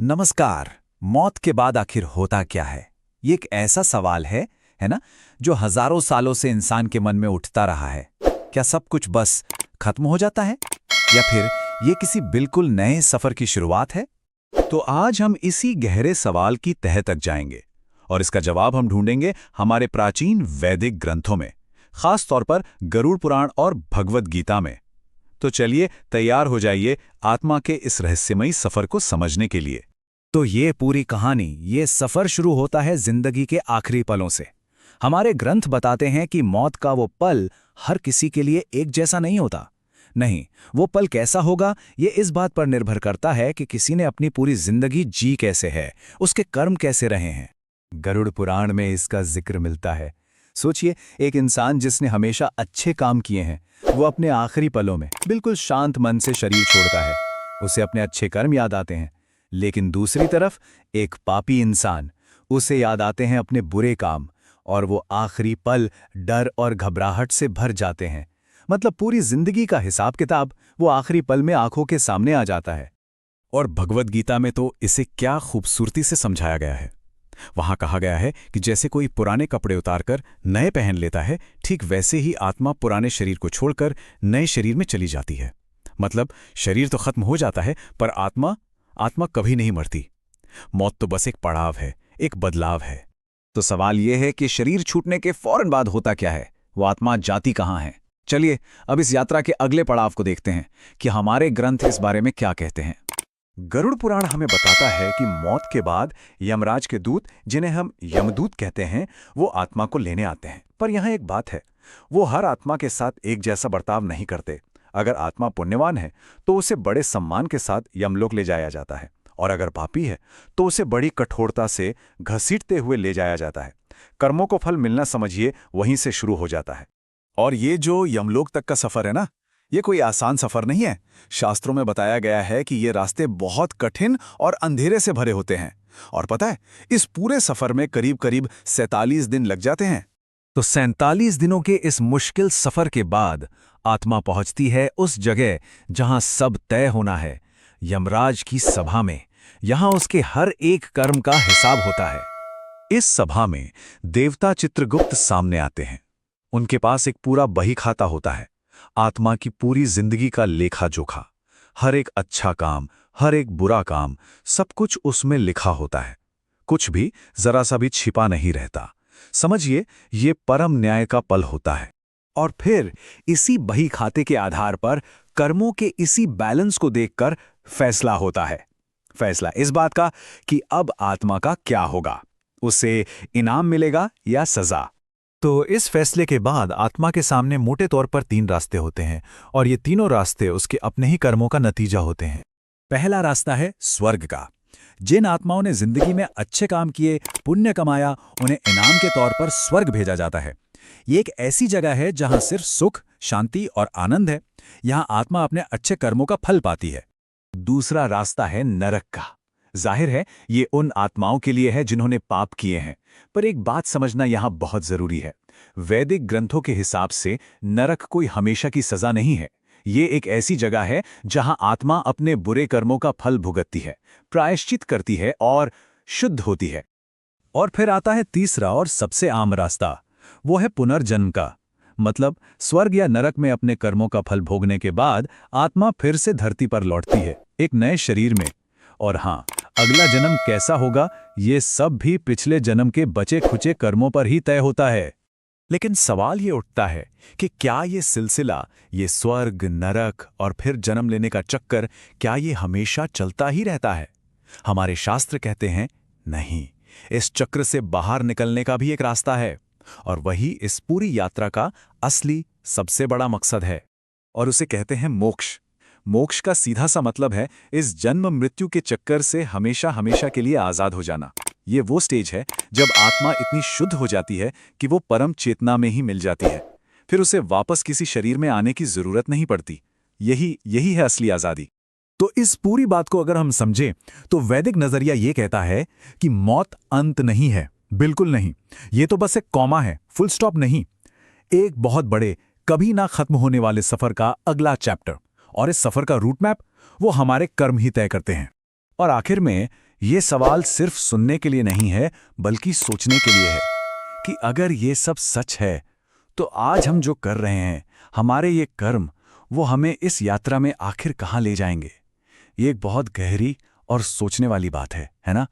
नमस्कार। मौत के बाद आखिर होता क्या है? ये एक ऐसा सवाल है ना, जो हजारों सालों से इंसान के मन में उठता रहा है। क्या सब कुछ बस खत्म हो जाता है, या फिर ये किसी बिल्कुल नए सफर की शुरुआत है? तो आज हम इसी गहरे सवाल की तह तक जाएंगे और इसका जवाब हम ढूंढेंगे हमारे प्राचीन वैदिक ग्रंथों में, खास तौर पर गरुड़ पुराण और भगवद गीता में। तो चलिए तैयार हो जाइए आत्मा के इस रहस्यमयी सफर को समझने के लिए। तो ये पूरी कहानी, ये सफर शुरू होता है जिंदगी के आखिरी पलों से। हमारे ग्रंथ बताते हैं कि मौत का वो पल हर किसी के लिए एक जैसा नहीं होता। नहीं, वो पल कैसा होगा ये इस बात पर निर्भर करता है कि किसी ने अपनी पूरी जिंदगी जी कैसे है, उसके कर्म कैसे रहे हैं। गरुड़ पुराण में इसका जिक्र मिलता है। सोचिए, एक इंसान जिसने हमेशा अच्छे काम किए हैं, वो अपने आखिरी पलों में बिल्कुल शांत मन से शरीर छोड़ता है। उसे अपने अच्छे कर्म याद आते हैं। लेकिन दूसरी तरफ एक पापी इंसान, उसे याद आते हैं अपने बुरे काम, और वो आखिरी पल डर और घबराहट से भर जाते हैं। मतलब पूरी जिंदगी का हिसाब किताब वो आखिरी पल में आंखों के सामने आ जाता है। और भगवद गीता में तो इसे क्या खूबसूरती से समझाया गया है। वहां कहा गया है कि जैसे कोई पुराने कपड़े उतारकर नए पहन लेता है, ठीक वैसे ही आत्मा पुराने शरीर को छोड़कर नए शरीर में चली जाती है। मतलब शरीर तो खत्म हो जाता है, पर आत्मा कभी नहीं मरती। मौत तो बस एक पड़ाव है, एक बदलाव है। तो सवाल यह है कि शरीर छूटने के फौरन बाद होता क्या है? वो आत्मा जाती कहाँ है? चलिए अब इस यात्रा के अगले पड़ाव को देखते हैं कि हमारे ग्रंथ इस बारे में क्या कहते हैं। गरुड़ पुराण हमें बताता है कि मौत के बाद यमराज के दूत, जिन्हें हम यमदूत कहते हैं, वो आत्मा को लेने आते हैं। पर यहाँ एक बात है, वो हर आत्मा के साथ एक जैसा बर्ताव नहीं करते। अगर आत्मा पुण्यवान है तो उसे बड़े सम्मान के साथ यमलोक ले जाया जाता है, और अगर पापी है तो उसे बड़ी कठोरता से घसीटते हुए ले जाया जाता है। कर्मों को फल मिलना, समझिए, वहीं से शुरू हो जाता है। और ये जो यमलोक तक का सफर है ना, ये कोई आसान सफर नहीं है। शास्त्रों में बताया गया है कि ये रास्ते बहुत कठिन और अंधेरे से भरे होते हैं। और पता है, इस पूरे सफर में करीब करीब 47 दिन लग जाते हैं। तो 47 दिनों के इस मुश्किल सफर के बाद आत्मा पहुंचती है उस जगह जहां सब तय होना है, यमराज की सभा में। यहां उसके हर एक कर्म का हिसाब होता है। इस सभा में देवता चित्रगुप्त सामने आते हैं। उनके पास एक पूरा बही खाता होता है, आत्मा की पूरी जिंदगी का लेखा जोखा। हर एक अच्छा काम, हर एक बुरा काम, सब कुछ उसमें लिखा होता है। कुछ भी जरा सा भी छिपा नहीं रहता। समझिए, ये परम न्याय का पल होता है। और फिर इसी बही खाते के आधार पर कर्मों के इसी बैलेंस को देखकर फैसला होता है। फैसला इस बात का कि अब आत्मा का क्या होगा, उसे इनाम मिलेगा या सजा। तो इस फैसले के बाद आत्मा के सामने मोटे तौर पर 3 रास्ते होते हैं, और ये तीनों रास्ते उसके अपने ही कर्मों का नतीजा होते हैं। पहला रास्ता है स्वर्ग का। जिन आत्माओं ने जिंदगी में अच्छे काम किए, पुण्य कमाया, उन्हें इनाम के तौर पर स्वर्ग भेजा जाता है। ये एक ऐसी जगह है जहां सिर्फ सुख, शांति और आनंद है। यहां आत्मा अपने अच्छे कर्मों का फल पाती है। दूसरा रास्ता है नरक का। जाहिर है, ये उन आत्माओं के लिए है जिन्होंने पाप किए हैं। पर एक बात समझना यहां बहुत जरूरी है। वैदिक ग्रंथों के हिसाब से नरक कोई हमेशा की सजा नहीं है। ये एक ऐसी जगह है जहां आत्मा अपने बुरे कर्मों का फल भुगतती है, प्रायश्चित करती है और शुद्ध होती है। और फिर आता है तीसरा और सबसे आम रास्ता, वो है पुनर्जन्म का। मतलब स्वर्ग या नरक में अपने कर्मों का फल भोगने के बाद आत्मा फिर से धरती पर लौटती है, एक नए शरीर में। और हाँ, अगला जन्म कैसा होगा, ये सब भी पिछले जन्म के बचे खुचे कर्मों पर ही तय होता है। लेकिन सवाल ये उठता है कि क्या ये सिलसिला, ये स्वर्ग, नरक और फिर जन्म लेने का चक्कर, क्या ये हमेशा चलता ही रहता है? हमारे शास्त्र कहते हैं नहीं, इस चक्र से बाहर निकलने का भी एक रास्ता है, और वही इस पूरी यात्रा का असली सबसे बड़ा मकसद है। और उसे कहते हैं मोक्ष। मोक्ष का सीधा सा मतलब है इस जन्म मृत्यु के चक्कर से हमेशा हमेशा के लिए आजाद हो जाना। ये वो स्टेज है जब आत्मा इतनी शुद्ध हो जाती है कि वो परम चेतना में ही मिल जाती है। फिर उसे वापस किसी शरीर में आने की जरूरत नहीं पड़ती। यही है असली आजादी। तो इस पूरी बात को अगर हम समझें तो वैदिक नजरिया ये कहता है कि मौत अंत नहीं है, बिल्कुल नहीं। ये तो बस एक कॉमा है, फुल स्टॉप नहीं। एक बहुत बड़े, कभी ना खत्म होने वाले सफर का अगला चैप्टर। और इस सफर का रूट मैप वो हमारे कर्म ही तय करते हैं। और आखिर में ये सवाल सिर्फ सुनने के लिए नहीं है, बल्कि सोचने के लिए है कि अगर ये सब सच है, तो आज हम जो कर रहे हैं, हमारे ये कर्म, वो हमें इस यात्रा में आखिर कहाँ ले जाएंगे। ये एक बहुत गहरी और सोचने वाली बात है ना?